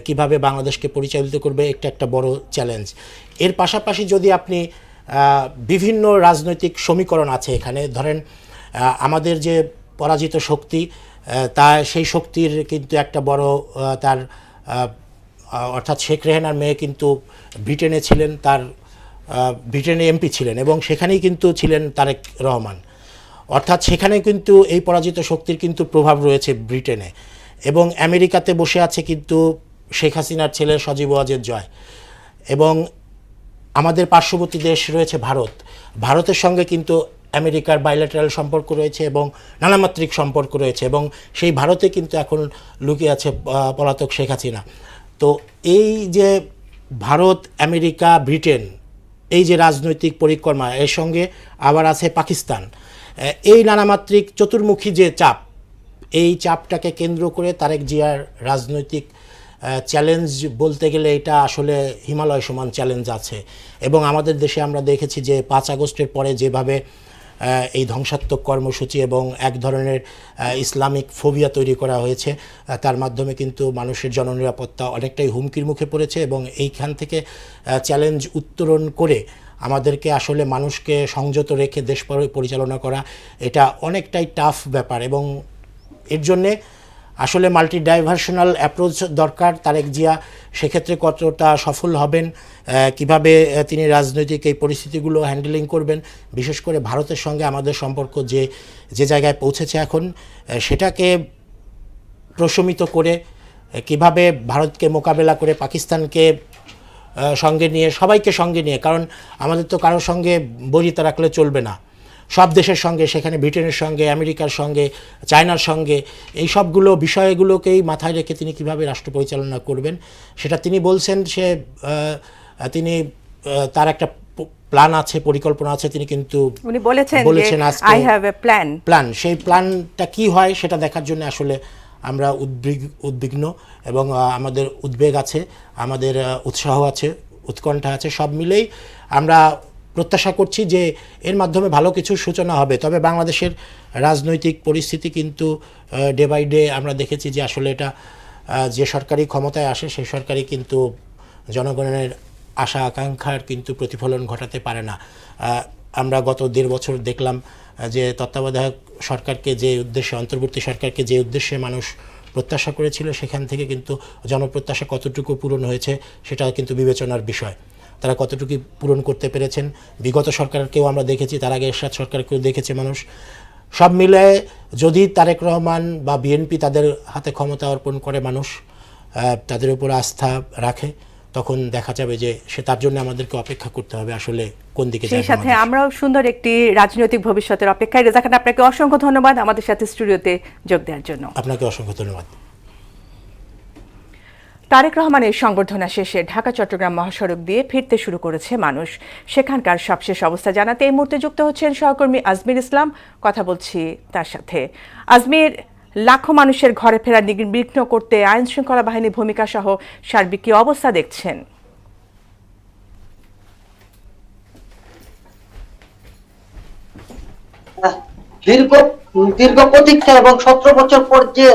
P: কিভাবে বাংলাদেশকে পরিচালিত করবে, একটা বড় চ্যালেঞ্জ। এর পাশাপাশি যদি আপনি বিভিন্ন রাজনৈতিক সমীকরণ আছে এখানে, ধরেন আমাদের যে পরাজিত শক্তি, সেই শক্তির কিন্তু একটা বড় তার অর্থাৎ শেখ রেহানার মেয়ে কিন্তু ব্রিটেনে ছিলেন, ব্রিটেনে এমপি ছিলেন, এবং সেখানেই কিন্তু ছিলেন তারেক রহমান। অর্থাৎ সেখানে কিন্তু এই পরাজিত শক্তির কিন্তু প্রভাব রয়েছে ব্রিটেনে, এবং আমেরিকাতে বসে আছে কিন্তু শেখ হাসিনার ছেলে সজীব ওয়াজেদ জয়, এবং আমাদের পার্শ্ববর্তী দেশ রয়েছে ভারতের সঙ্গে কিন্তু আমেরিকার বাইল্যাটারাল সম্পর্ক রয়েছে এবং নানামাত্রিক সম্পর্ক রয়েছে, এবং সেই ভারতে কিন্তু এখন লুকিয়ে আছে পলাতক শেখ হাসিনা। তো এই যে ভারত, আমেরিকা, ব্রিটেন, এই যে রাজনৈতিক পরিক্রমা, এর সঙ্গে আবার আছে পাকিস্তান, এই নানামাত্রিক চতুর্মুখী যে চাপ, এই চাপটাকে কেন্দ্র করে তারেক জিয়ার রাজনৈতিক চ্যালেঞ্জ বলতে গেলে এটা আসলে হিমালয় সমান চ্যালেঞ্জ আছে। এবং আমাদের দেশে আমরা দেখেছি যে 5 আগস্টের পরে যেভাবে এই ধ্বংসাত্মক কর্মসূচি এবং এক ধরনের ইসলামিক ফোবিয়া তৈরি করা হয়েছে, তার মাধ্যমে কিন্তু মানুষের জননিরাপত্তা অনেকটাই হুমকির মুখে পড়েছে, এবং এইখান থেকে চ্যালেঞ্জ উত্তরণ করে আমাদেরকে আসলে মানুষকে সংযত রেখে দেশ পরিচালনা করা, এটা অনেকটাই টাফ ব্যাপার, এবং এর জন্যে আসলে মাল্টি ডাইভার্সনাল অ্যাপ্রোচ দরকার। তারেক জিয়া সেক্ষেত্রে কতটা সফল হবেন, কিভাবে তিনি রাজনৈতিক এই পরিস্থিতিগুলো হ্যান্ডেলিং করবেন, বিশেষ করে ভারতের সঙ্গে আমাদের সম্পর্ক যে জায়গায় পৌঁছেছে এখন, সেটাকে প্রশমিত করে কিভাবে ভারতকে মোকাবেলা করে পাকিস্তানকে সঙ্গে নিয়ে, সবাইকে সঙ্গে নিয়ে, কারণ আমাদের তো কারোর সঙ্গে বৈরিতা রাখলে চলবে না, সব দেশের সঙ্গে, সেখানে ব্রিটেনের সঙ্গে, আমেরিকার সঙ্গে, চায়নার সঙ্গে, এই সবগুলো বিষয়গুলোকেই মাথায় রেখে তিনি কিভাবে রাষ্ট্র পরিচালনা করবেন সেটা তিনি বলছেন। তিনি তার একটা প্ল্যান আছে, পরিকল্পনা আছে, তিনি কিন্তু
A: উনি বলেছেন
P: আজকে
A: আই হ্যাভ এ প্ল্যান।
P: সেই প্ল্যানটা কি হয় সেটা দেখার জন্য আসলে আমরা উদ্বিগ্ন, এবং আমাদের উদ্বেগ আছে, আমাদের উৎসাহ আছে, উৎকণ্ঠা আছে, সব মিলেই আমরা প্রত্যাশা করছি যে এর মাধ্যমে ভালো কিছু সূচনা হবে। তবে বাংলাদেশের রাজনৈতিক পরিস্থিতি কিন্তু ডে বাই ডে আমরা দেখেছি যে আসলে এটা যে সরকারি ক্ষমতায় আসে সেই সরকারি কিন্তু জনগণের আশা আকাঙ্ক্ষার কিন্তু প্রতিফলন ঘটাতে পারে না। আমরা গত 1.5 বছর দেখলাম যে তত্ত্বাবধায়ক সরকারকে যে উদ্দেশ্যে, অন্তর্বর্তী সরকারকে যে উদ্দেশ্যে মানুষ প্রত্যাশা করেছিল, সেখান থেকে কিন্তু জনপ্রত্যাশা কতটুকু পূরণ হয়েছে সেটা কিন্তু বিবেচনার বিষয়। তারা কতটুকু পূরণ করতে পেরেছেন, বিগত সরকারকেও আমরা দেখেছি, তার আগে এরশাদ সরকারকেও দেখেছে মানুষ। সব মিলে যদি তারেক রহমান বা বিএনপি তাদের হাতে ক্ষমতা অর্পণ করে, মানুষ তাদের উপর আস্থা রাখে, তখন দেখা যাবে যে তার জন্য আমাদেরকে অপেক্ষা করতে হবে আসলে কোন দিকে যাবে।
A: সেই সাথে আমরাও সুন্দর একটি রাজনৈতিক ভবিষ্যতের অপেক্ষায়। রেজা খান, আপনাকে অসংখ্য ধন্যবাদ আমাদের সাথে স্টুডিওতে যোগ দেওয়ার জন্য।
P: আপনাকে অসংখ্য ধন্যবাদ।
A: তারেক রহমানের সংবর্ধনা শেষে ঢাকা চট্টগ্রাম মহাসড়ক দিয়ে ফিরতে শুরু করেছে মানুষ। সেখানকার সবশেষ অবস্থা জানাতে এই মুহূর্তে যুক্ত হচ্ছেন সহকর্মী আজমির ইসলাম। কথা বলছি তার সাথে। আজমির, লাখো মানুষের ঘরে ফেরা নির্বিঘ্ন করতে আইন শৃঙ্খলা বাহিনীর ভূমিকা সহ সার্বিক কি অবস্থা দেখছেন?
Q: দীর্ঘ প্রতীক্ষা এবং 17 বছর পর যে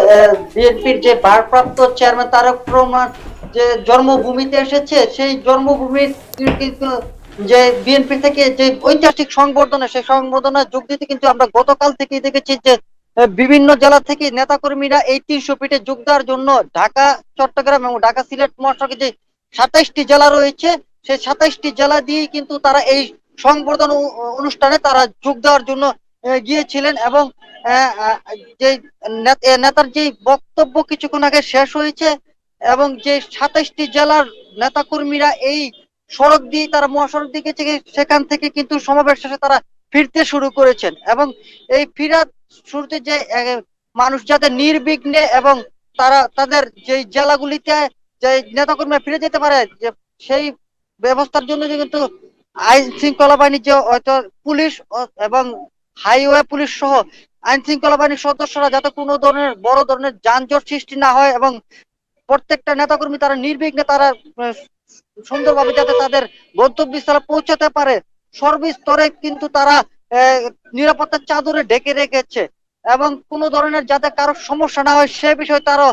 Q: বিএনপির যে ভারপ্রাপ্ত চেয়ারম্যান তারেক রহমান যে জন্মভূমিতে এসেছে, সেই জন্মভূমির কিন্তু যে বিএনপি থেকে যে ঐতিহাসিক সংবর্ধনা, সেই সংবর্ধনা যোগ দিতে কিন্তু আমরা গতকাল থেকেই দেখেছি যে বিভিন্ন জেলা থেকে নেতাকর্মীরা এই 300 ফিটে যোগ দেওয়ার জন্য ঢাকা, চট্টগ্রাম এবং ঢাকা সিলেট মহাসড়কে যে 27টি জেলা রয়েছে, সেই 27টি জেলা দিয়ে কিন্তু তারা এই সংবর্ধনা অনুষ্ঠানে তারা যোগ দেওয়ার জন্য গিয়েছিলেন। এবং যে নেতার যে বক্তব্য কিছুক্ষণ আগে শেষ হয়েছে এবং যে 27টি জেলার নেতাকর্মীরা এই সড়ক দিয়ে তারা মহাসড়ক দিকে সেখান থেকে কিন্তু সমাবেশ শেষে তারা ফিরতে শুরু করেছেন। এবং এই ফিরার শুরুতে যে মানুষ যাতে নির্বিঘ্নে এবং তারা তাদের যে জেলাগুলিতে যে নেতাকর্মীরা ফিরে যেতে পারে, যে সেই ব্যবস্থার জন্য কিন্তু আইন শৃঙ্খলা বাহিনী যে হয়তো পুলিশ এবং হাইওয়ে পুলিশ সহ আইন শৃঙ্খলা বাহিনীর সদস্যরা যাতে কোনো ধরনের বড় ধরনের যানজট সৃষ্টি না হয় এবং প্রত্যেকটা নেতাকর্মী তারা নির্বিঘ্নে তারা সুন্দরভাবে যাতে তাদের গন্তব্যস্থলে পৌঁছাতে পারে, সর্বস্তরে কিন্তু তারা নিরাপত্তার চাদরে ঢেকে রেখেছে এবং কোনো ধরনের যাতে কারো সমস্যা না হয় সে বিষয়ে তারও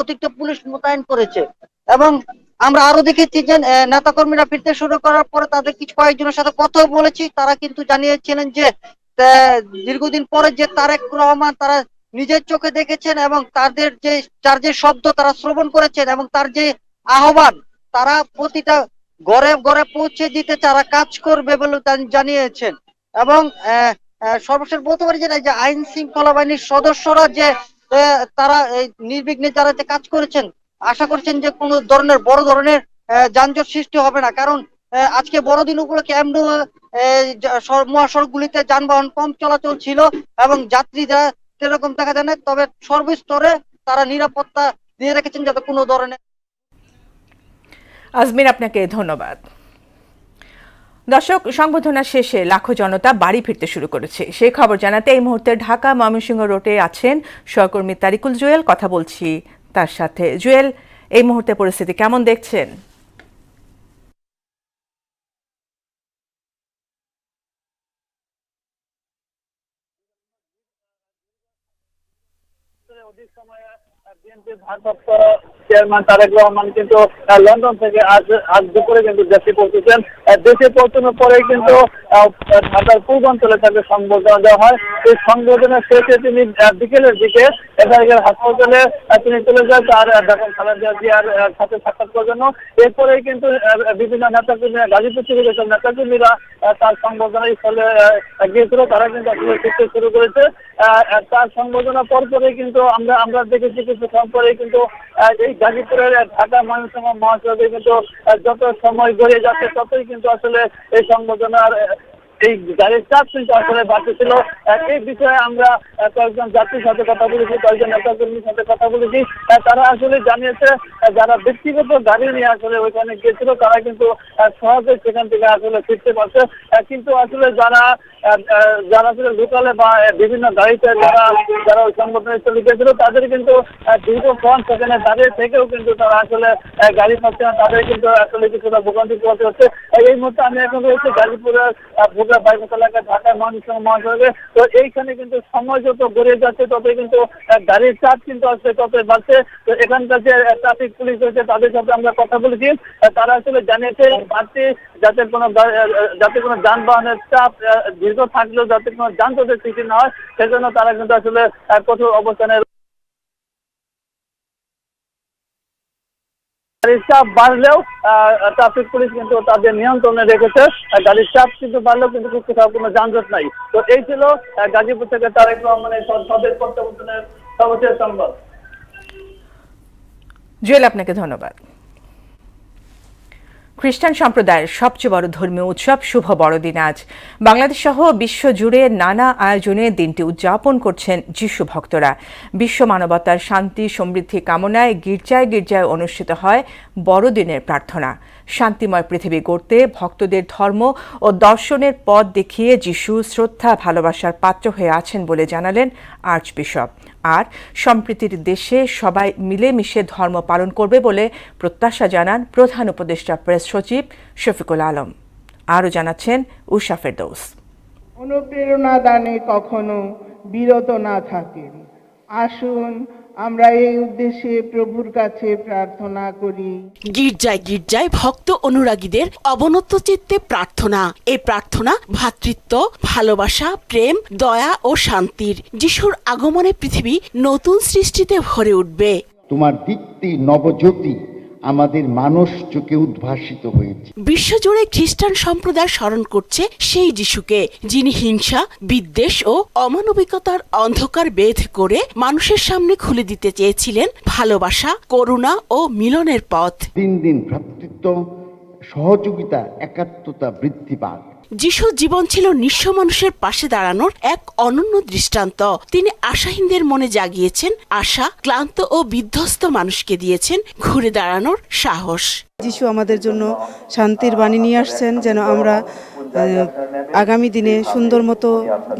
Q: অতিরিক্ত পুলিশ মোতায়েন করেছে। এবং আমরা আরো দেখেছি যে নেতাকর্মীরা ফিরতে শুরু করার পরে তাদের কিছু কয়েকজনের সাথে কথা বলেছি, তারা কিন্তু জানিয়েছিলেন যে দীর্ঘদিন পরে যে তারেক রহমান তারা নিজের চোখে দেখেছেন এবং তার যে শব্দ তারা শ্রবণ করেছেন এবং তার যে আহ্বান তারা প্রতিটা ঘরে ঘরে পৌঁছে দিতে তারা কাজ করবে বলে জানিয়েছেন। এবং সর্বশেষ বলতে পারি যে আইন শৃঙ্খলা বাহিনীর সদস্যরা যে তারা নির্বিঘ্নে যারা যে কাজ করেছেন, আশা করছেন যে কোনো ধরনের বড় ধরনের যানজট সৃষ্টি হবে না, কারণ আজকে বড়দিন উপলক্ষে এমনি মহাসড়কগুলিতে যানবাহন কম চলাচল ছিল এবং যাত্রীরা সেরকম দেখা যায় না, তবে সর্বস্তরে তারা নিরাপত্তা দিয়ে রেখেছেন যাতে কোনো ধরনের।
A: আজমির, আপনাকে ধন্যবাদ। দর্শক, সংবর্ধনা শেষে লাখো জনতা বাড়ি ফিরতে শুরু করেছে। সেই খবর জানাতে এই মুহূর্তে ঢাকা ময়মনসিংহ রোডে আছেন সহকর্মী তারিকুল জুয়েল। কথা বলছি তার সাথে। জুয়েল, এই মুহূর্তে পরিস্থিতি কেমন দেখছেন?
R: অধিক সময়ে বিএনপির ভারপ্রাপ্ত চেয়ারম্যান তারেক রহমান কিন্তু লন্ডন থেকে আজ দুপুরে কিন্তু দেশে পৌঁছেছেন। দেশে পৌঁছানোর পরেই কিন্তু ঢাকার পূর্বাঞ্চলে তাকে সংবর্ধনা দেওয়া হয়। এই সংবর্ধনা শেষে তিনি বিকেলের দিকে এখানকার হাসপাতালে তিনি চলে যান তার ঢাকা খালেদা জিয়ার সাথে সাক্ষাৎ করার জন্য। এরপরেই কিন্তু বিভিন্ন নেতাকর্মী, গাজীপুর থেকে যেসব নেতাকর্মীরা তার সংবর্ধনায় স্থলে গিয়েছিল তারা কিন্তু আসলে ফিরতে শুরু করেছে। তার সংবর্ধনা পরপরেই কিন্তু আমরা দেখেছি কিছুক্ষণ পরেই কিন্তু এই গাজীপুরের ঢাকা ময়মনসিংহ মহাসড়কে কিন্তু যত সময় গড়িয়ে যাচ্ছে ততই কিন্তু আসলে এই সংবর্ধনার এই গাড়ির চাপ কিন্তু আসলে বাড়তেছিল। এই বিষয়ে আমরা কয়েকজন যাত্রীর সাথে কথা বলেছি, কয়েকজন নেতাকর্মীর সাথে কথা বলেছি। তারা আসলে জানিয়েছে যারা ব্যক্তিগত গাড়ি নিয়ে আসলে ওইখানে গিয়েছিল তারা কিন্তু সহজে সেখান থেকে আসলে ফিরতে পারছে, কিন্তু আসলে যারা আসলে লোকালে বা বিভিন্ন গাড়িতে যারা ওই সংগঠনের স্থলে গিয়েছিল তাদের কিন্তু দীর্ঘক্ষণ সেখানে দাঁড়িয়ে থেকেও কিন্তু তারা আসলে গাড়ি পাচ্ছে না, তাদের কিন্তু আসলে কিছুটা ভোগান্তি পোহাতে হচ্ছে। এই মুহূর্তে আমি এখন রয়েছে গাজীপুরের বাইপাস এলাকায় ঢাকা ময়মনসিংহ মহাসড়কে। তো এইখানে কিন্তু সময় যত গড়িয়ে যাচ্ছে ততই কিন্তু গাড়ির চাপ কিন্তু আসলে ততই বাড়ছে। তো এখানকার যে ট্রাফিক পুলিশ রয়েছে তাদের সাথে আমরা কথা বলেছি, তারা আসলে জানিয়েছে বাড়তি যাতে কোনো যানবাহনের চাপ দীর্ঘ থাকলেও যাতে কোনো যানজটের সৃষ্টি না হয় সেজন্য তারা কিন্তু আসলে কঠোর অবস্থানে। গাড়ির চাপ বাড়লেও ট্রাফিক পুলিশ কিন্তু তাদের নিয়ন্ত্রণে রেখেছে। গাড়ির চাপ কিন্তু বাড়লেও কিন্তু কোথাও কোনো যানজট নাই। তো এই ছিল গাজীপুর থেকে তারেক রহমানের স্বদেশ প্রত্যাবর্তনের সর্বশেষ সংবাদ।
A: জুয়েল, আপনাকে ধন্যবাদ। খ্রিস্টান সম্প্রদায়ের সবচেয়ে বড় ধর্মীয় উৎসব শুভ বড়দিন আজ বাংলাদেশ সহ বিশ্বজুড়ে নানা আয়োজনে দিনটি উদযাপন করছেন যিশু ভক্তরা। বিশ্ব মানবতার শান্তি সমৃদ্ধি কামনায় গির্জায় গির্জায় অনুষ্ঠিত হয় বড়দিনের প্রার্থনা। শান্তিময় পৃথিবী গড়তে ভক্তদের ধর্ম ও দর্শনের পথ দেখিয়ে যিশু শ্রদ্ধা ভালোবাসার পাত্র হয়ে আছেন বলে জানালেন আর্চবিশপ। আর সম্প্রীতির দেশে সবাই মিলেমিশে ধর্ম পালন করবে বলে প্রত্যাশা জানান প্রধান উপদেষ্টা প্রেস সচিব শফিকুল আলম। আরও জানাচ্ছেন উষা ফেরদৌস।
S: অনুপ্রেরণা দানে কখনো বিরত না থাকেন। আসুন আমরা এই উদ্দেশ্যে প্রভুর কাছে প্রার্থনা করি।
T: গির্জায় গির্জায় ভক্ত অনুরাগীদের অবনত চিত্তে প্রার্থনা। এই প্রার্থনা ভ্রাতৃত্ব, ভালোবাসা, প্রেম, দয়া ও শান্তির। যিশুর আগমনে পৃথিবী নতুন সৃষ্টিতে ভরে উঠবে।
U: তোমার দীপ্তি নবজ্যোতি আমাদের মানস চোখে উদ্ভাসিত হয়েছে।
T: বিশ্বজুড়ে খ্রিস্টান সম্প্রদায় স্মরণ করছে সেই যিশুকে, যিনি হিংসা, বিদ্বেষ ও অমানবিকতার অন্ধকার বেধ করে মানুষের সামনে খুলে দিতে চেয়েছিলেন ভালোবাসা, করুণা ও মিলনের পথ।
U: দিন দিন ভ্রাতৃত্ব, সহযোগিতা, একাত্মতা বৃদ্ধি পাক।
T: যিশুর জীবন ছিল নিঃস্ব মানুষের পাশে দাঁড়ানোর এক অনন্য দৃষ্টান্ত। তিনি আশাহীনদের মনে জাগিয়েছেন আশা, ক্লান্ত ও বিধ্বস্ত মানুষকে দিয়েছেন ঘুরে দাঁড়ানোর সাহস।
V: যিশু আমাদের জন্য শান্তির বাণী নিয়ে আসছেন, যেন আমরা আগামী দিনে সুন্দর মতো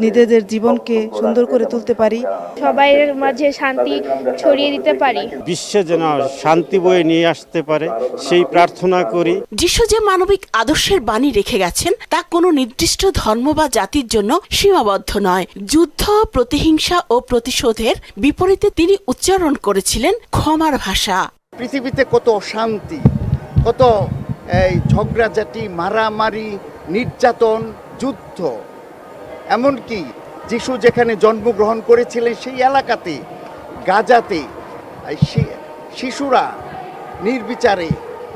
V: নিজেদের জীবনকে সুন্দর করে তুলতে পারি,
H: সবাই মাঝে শান্তি ছড়িয়ে দিতে পারি,
W: বিশ্বে যেন শান্তি বয়ে নিয়ে আসতে পারে সেই প্রার্থনা করি।
T: যিশু যে মানবিক আদর্শের বাণী রেখে গেছেন তা কোনো নির্দিষ্ট ধর্ম বা জাতির জন্য সীমাবদ্ধ নয়। যুদ্ধ, প্রতিহিংসা ও প্রতিশোধের বিপরীতে তিনি উচ্চারণ করেছিলেন ক্ষমার ভাষা।
U: পৃথিবীতে কত অশান্তি, কত ঝগড়াঝাটি, মারামারি, নির্যাতন, যুদ্ধ, এমনকি যিশু যেখানে জন্মগ্রহণ করেছিলেন সেই এলাকাতে গাজাতে শিশুরা নির্বিচারে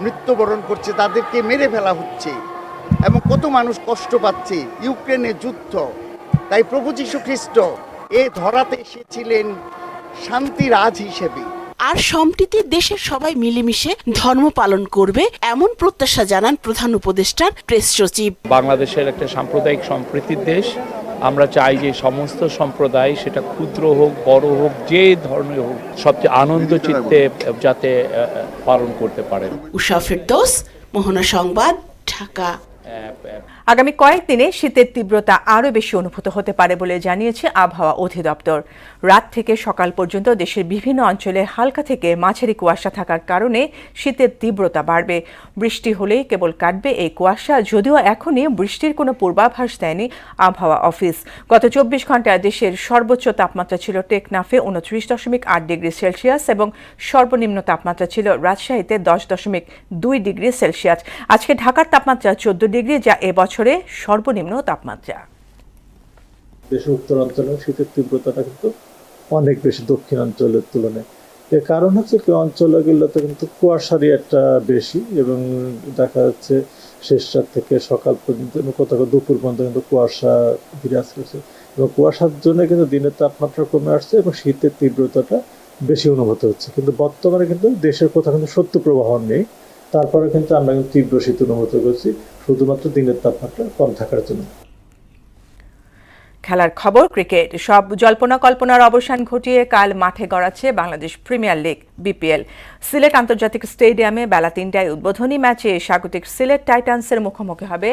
U: মৃত্যুবরণ করছে, তাদেরকে মেরে ফেলা হচ্ছে এবং কত মানুষ কষ্ট পাচ্ছে। ইউক্রেনের যুদ্ধ। তাই প্রভু যীশু খ্রিস্ট এ ধরাতে এসেছিলেন শান্তির আজ হিসেবে।
T: আর সম্প্রীতির দেশের সবাই মিলেমিশে ধর্ম পালন করবে এমন প্রত্যাশা জানান প্রধান উপদেষ্টার প্রেস সচিব।
X: বাংলাদেশের একটা সাম্প্রদায়িক সম্প্রীতির দেশ। আমরা চাই যে সমস্ত সম্প্রদায়, সেটা ক্ষুদ্র হোক বড় হোক, যে ধর্মের হোক, সবচেয়ে আনন্দ চিত্তে যাতে পালন করতে পারে।
T: উষা ফেরদৌস, মোহনা সংবাদ, ঢাকা।
A: আগামী কয়েকদিনে শীতের তীব্রতা আরও বেশি অনুভূত হতে পারে বলে জানিয়েছে আবহাওয়া অধিদপ্তর। রাত থেকে সকাল পর্যন্ত দেশের বিভিন্ন অঞ্চলে হালকা থেকে মাঝারি কুয়াশা থাকার কারণে শীতের তীব্রতা বাড়বে। বৃষ্টি হলেই কেবল কাটবে এই কুয়াশা, যদিও এখনই বৃষ্টির কোনো পূর্বাভাস দেয়নি আবহাওয়া অফিস। গত 24 ঘন্টায় দেশের সর্বোচ্চ তাপমাত্রা ছিল টেকনাফে 29.8 ডিগ্রি সেলসিয়াস এবং সর্বনিম্ন তাপমাত্রা ছিল রাজশাহীতে 10.2 ডিগ্রি সেলসিয়াস। আজকে ঢাকার তাপমাত্রা 14 ডিগ্রি, যা এবছরে সর্বনিম্ন তাপমাত্রা।
Y: দেশের উত্তরাঞ্চলে শীতের তীব্রতাটা কিন্তু অনেক বেশি দক্ষিণাঞ্চলের তুলনায়। এর কারণ হচ্ছে কি, অঞ্চলগুলোতে কিন্তু কুয়াশারই একটা বেশি এবং দেখা যাচ্ছে শেষ রাত থেকে সকাল পর্যন্ত, কোথাও দুপুর পর্যন্ত কিন্তু কুয়াশা বিরাজ করছে এবং কুয়াশার জন্য কিন্তু দিনের তাপমাত্রা কমে আসছে এবং শীতের তীব্রতাটা বেশি অনুভূত হচ্ছে। কিন্তু বর্তমানে কিন্তু দেশের কোথাও কিন্তু শৈত্যপ্রবাহ নেই, তারপরে কিন্তু আমরা কিন্তু তীব্র শীত অনুভূত করছি শুধুমাত্র দিনের তাপমাত্রা কম থাকার জন্য।
A: খেলার খবর, ক্রিকেট। সব জল্পনা কল্পনার অবসান ঘটিয়ে কাল মাঠে গড়াচ্ছে Bangladesh premier league BPL. Sylhet আন্তর্জাতিক স্টেডিয়ামে বেলা 3টায় উদ্বোধনী ম্যাচে স্বাগতিক সিলেট টাইটান্সের মুখোমুখি হবে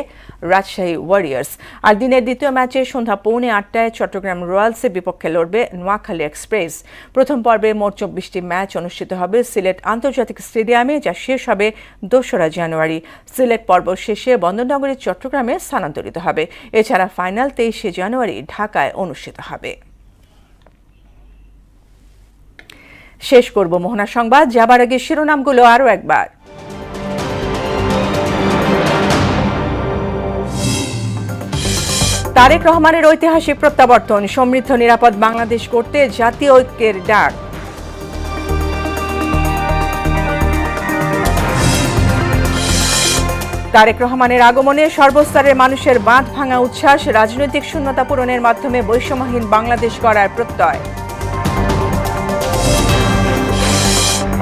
A: রাজশাহী ওয়ারিয়র্স। আর দিনের দ্বিতীয় ম্যাচে সন্ধ্যা 7:45 চট্টগ্রাম রয়্যালসের বিপক্ষে লড়বে নোয়াখালী এক্সপ্রেস। প্রথম পর্বে মোট 24টি ম্যাচ অনুষ্ঠিত হবে সিলেট আন্তর্জাতিক স্টেডিয়ামে, যা শেষ হবে 2রা জানুয়ারি। সিলেট পর্ব শেষে বন্দরনগরী চট্টগ্রামে স্থানান্তরিত হবে। এছাড়া ফাইনাল 23শে জানুয়ারি ঢাকায় অনুষ্ঠিত হবে। শেষ করব মোহনা সংবাদ, যাবার আগে শিরোনামগুলো আরও একবার। তারেক রহমানের ঐতিহাসিক প্রত্যাবর্তন, সমৃদ্ধ নিরাপদ বাংলাদেশ করতে জাতীয় ঐক্যের ডাক। তারেক রহমানের আগমনে সর্বস্তরের মানুষের বাঁধ ভাঙা উচ্ছ্বাস, রাজনৈতিক শূন্যতা পূরণের মাধ্যমে বৈষম্যহীন বাংলাদেশ গড়ার প্রত্যয়।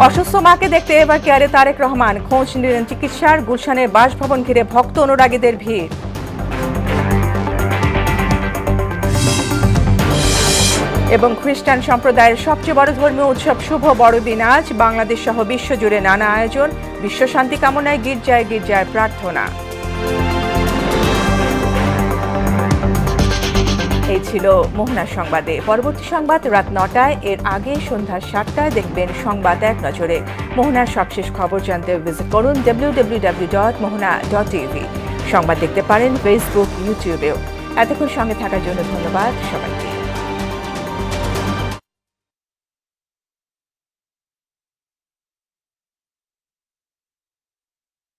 A: অসুস্থ মাকে দেখতে এবার কেয়ারে তারেক রহমান, খোঁজ নিলেন চিকিৎসার। গুলশানের বাসভবন ঘিরে ভক্ত অনুরাগীদের ভিড়। এবং খ্রিস্টান সম্প্রদায়ের সবচেয়ে বড় ধর্মীয় উৎসব শুভ বড়দিন আজ। বাংলাদেশ সহ বিশ্বজুড়ে নানা আয়োজন, বিশ্ব শান্তি কামনায় গির্জায় গির্জায় প্রার্থনা। এই ছিল মোহনার সংবাদে। পরবর্তী সংবাদ রাত 9টায়, এর আগে সন্ধ্যা 7টায় দেখবেন সংবাদ এক নজরে। মোহনার সবশেষ খবর জানতে ভিজিট করুন www.mohana.tv। সংবাদ দেখতে পারেন ফেসবুক, ইউটিউবেও। এতক্ষণ সঙ্গে থাকার জন্য ধন্যবাদ সবাইকে।